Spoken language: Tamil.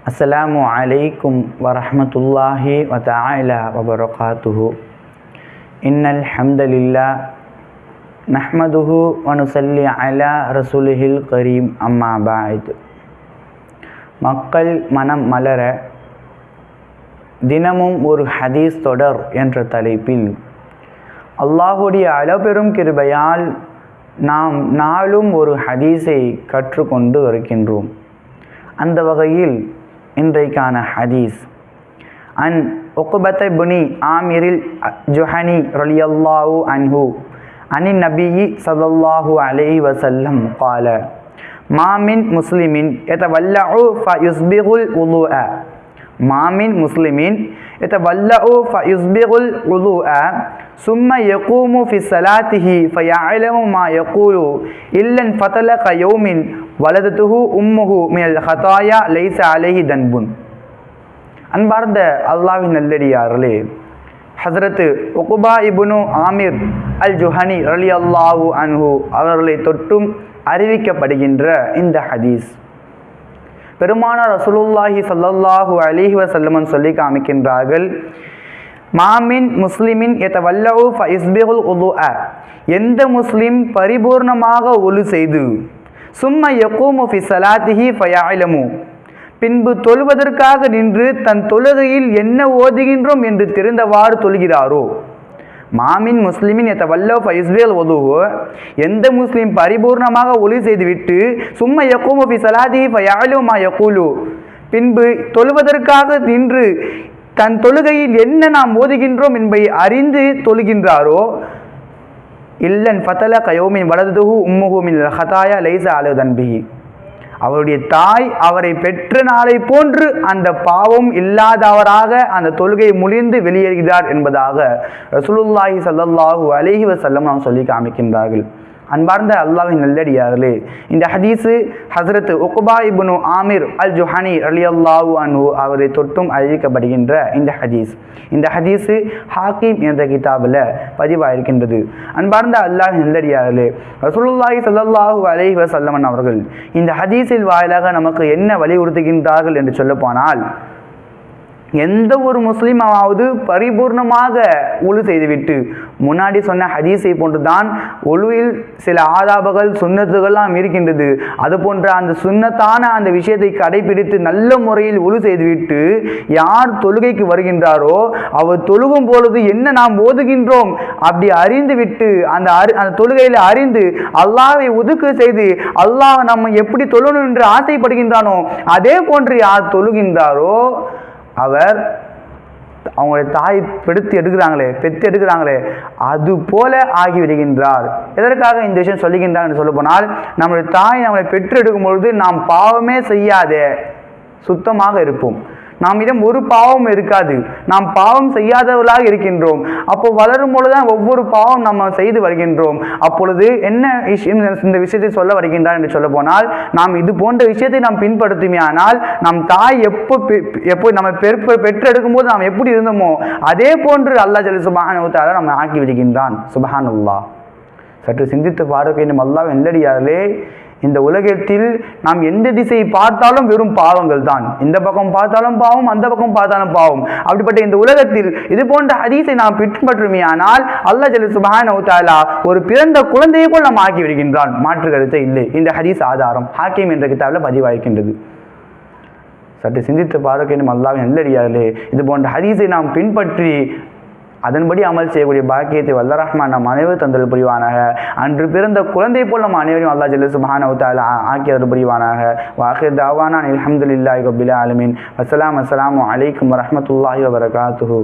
அஸ்ஸலாமு அலைக்கும் வரஹ்மத்துல்லாஹி வதஆலா வபரகாத்துஹு. இன்னல் ஹம்தலில்லாஹ் நஹ்மதுஹு வ நுஸல்லி அலா ரசூலிஹில் கரீம். அம்மா பஅத். மக்கள் மனம் மலர தினமும் ஒரு ஹதீஸ் தொடர் என்ற தலைப்பில் அல்லாஹுடைய அளபெரும் கிருபையால் நாம் நாளும் ஒரு ஹதீஸை கற்றுக்கொண்டு வருகின்றோம். அந்த வகையில் இன்றைக்கான ஹதீஸ் அன் உக்பத் இப்னு ஆமிரில் ஜுஹனி ரலியல்லாஹு அன்ஹு அனின் நபியி ஸல்லல்லாஹு அலைஹி வஸல்லம் قال ما من مسلم يتولع فيصبغ الوضوء ما من مسلم يتولع فيصبغ الوضوء ثم يقوم في صلاته فيعلم ما يقول إلا انفتلق يوم ولدته أمه من الخطايا ليس عليه ذنب. அன்பார்ந்த அல்லாஹ்வின் நல்லடியார்களே, ஹஸரத் உக்பா இப்னு ஆமிர் அல் ஜுஹனி ரலியல்லாஹு அன்ஹு அவர்களை தொட்டும் அறிவிக்கப்படுகின்ற இந்த ஹதீஸ் பெருமானார் ரசூலுல்லாஹி ஸல்லல்லாஹு அலைஹி வஸல்லம் சொல்லி காமிக்கின்றார்கள், மாமின் முஸ்லிமின் யதவல்லஉ ஃபயஸ்பிகுல் உதுஅ, எந்த முஸ்லிம் பரிபூர்ணமாக ஒலு செய்து சும்ம யகூமு ஃபி ஸலாத்திஹி ஃபயஅலமு, பின்பு தொழுவதற்காக நின்று தன் தொழுகையில் என்ன ஓதுகின்றோம் என்று தெரிந்தவாறு தொழுகிறாரோ. மாமின் முஸ்லிமின் யதவல்லஉ ஃபயஸ்பிகுல் உதுஅ, எந்த முஸ்லிம் பரிபூர்ணமாக ஒலு செய்துவிட்டு சும்ம யகூமு ஃபி ஸலாத்திஹி ஃபயஅலமு மா யகூலு, பின்பு தொழுவதற்காக நின்று தன் தொழுகையில் என்ன நாம் ஓதுகின்றோம் என்பதை அறிந்து தொழுகின்றாரோ, இல்லன் ஃபதல கயோமின் வலதுஹு உம்முஹு மினல் ஹதாயா லைஸ அலைஹி தன்பிஹி, அவருடைய தாய் அவரை பெற்ற நாளை போன்று அந்த பாவம் இல்லாதவராக அந்த தொழுகை முழிந்து வெளியேறுகிறார் என்பதாக ரசூலுல்லாஹி ஸல்லல்லாஹு அலைஹி வஸல்லம் நாம் சொல்லி காமிக்கின்றார்கள். அன்பார்ந்த அல்லாஹ்வின் நல்லடியார்களே, இந்த ஹதீஸு ஹஸரத் உக்பா இப்னு ஆமிர் அல் ஜுஹனி ரலியல்லாஹு அன்ஹு அவரை தொட்டும் அறிவிக்கப்படுகின்ற இந்த ஹதீஸு ஹாக்கிம் என்ற கிதாபில் பதிவாயிருக்கின்றது. அன்பார்ந்த அல்லாஹ்வின் நல்லடியார்களே, ரசூலுல்லாஹி ஸல்லல்லாஹு அலைஹி வஸல்லம் அவர்கள் இந்த ஹதீஸில் வாயிலாக நமக்கு என்ன வலியுறுத்துகின்றார்கள் என்று சொல்லப்போனால், எந்த ஒரு முஸ்லீமாவது பரிபூர்ணமாக ஒழு செய்துவிட்டு, முன்னாடி சொன்ன ஹதீஸை போன்றுதான் ஒழுவில் சில ஆதாபங்கள் சுன்னத்துகள்லாம் இருக்கின்றது, அது போன்ற அந்த சுன்னத்தான அந்த விஷயத்தை கடைபிடித்து நல்ல முறையில் ஒழு செய்துவிட்டு யார் தொழுகைக்கு வருகின்றாரோ அவர் தொழுகும் பொழுது என்ன நாம் ஓதுகின்றோம் அப்படி அறிந்துவிட்டு அந்த தொழுகையில் அறிந்து அல்லாஹ்வை ஒதுக்கு செய்து அல்லாஹ் நம்ம எப்படி தொழணும் என்று ஆசைப்படுகின்றானோ அதே போன்று யார் தொழுகின்றாரோ அவர் அவங்களுடைய தாய் பெற்று எடுக்கிறாங்களே அது போல ஆகிவிடுகின்றார். எதற்காக இந்த விஷயம் சொல்லுகின்றார் என்று சொல்ல போனால், நம்முடைய தாய் நம்மளை பெற்று எடுக்கும் பொழுது நாம் பாவமே செய்யாத சுத்தமாக இருப்போம், நம்மிடம் ஒரு பாவம் இருக்காது, நாம் பாவம் செய்யாதவர்களாக இருக்கின்றோம். அப்போ வளரும் பொழுதுதான் ஒவ்வொரு பாவம் நம்ம செய்து வருகின்றோம். அப்பொழுது என்ன இந்த விஷயத்தை சொல்ல வருகின்றார் என்று சொல்ல போனால், நாம் இது போன்ற விஷயத்தை நாம் பின்படுத்துமே ஆனால் நம் தாய் எப்போ நம்ம பெற்றெடுக்கும் போது நாம் எப்படி இருந்தோமோ அதே போன்று அல்லாஹ் ஜல்ல சுப்ஹானஹு வ தஆலா நம்ம ஆக்கி விடுகின்றான். சுப்ஹானல்லாஹ். சற்று சிந்தித்து பார்க்க வேண்டும். அல்லாஹ் நல்லடியார்களே, இந்த உலகத்தில் நாம் எந்த திசையை பார்த்தாலும் வெறும் பாவங்கள் தான். இந்த பக்கம் பார்த்தாலும் பாவம், அந்த பக்கம் பார்த்தாலும் பாவம். அப்படிப்பட்ட இந்த உலகத்தில் இது போன்ற ஹதீஸை நாம் பின்பற்றுமே ஆனால் அல்லாஹ் ஜல்ல சுப்ஹானஹு வ தஆலா ஒரு பிறந்த குழந்தையை போல் நாம் ஆக்கி விடுகின்றான். மாற்று கருத்தை இல்லை. இந்த ஹதீஸ் ஆதாரம் ஹாக்கிம் என்ற கிதாபில் பதிவாயிருக்கின்றது. சற்று சிந்தித்து பார்க்க வேண்டும். அல்லாஹ்வின் நல்லடியார்களே, இது போன்ற ஹதீஸை நாம் பின்பற்றி அதன்படி அமல் செய்யக்கூடிய பாக்கியத்தை வல்ல ரஹ்மான் நம் அனைவரும் தந்தல் புரிவானாக. அன்று பிறந்த குழந்தை போல் நம்ம அனைவரையும் அல்லாஹ் ஜல்ல சுப்ஹானஹு வ தஆலா ஆக்கியவர் புரிவானாக. வாஹிர் தஅவானா அல்ஹம்துலில்லாஹி ரப்பில் ஆலமீன். அஸ்ஸலாமு அலைக்கும் வரஹ்மத்துல்லாஹி வபரகாத்துஹு.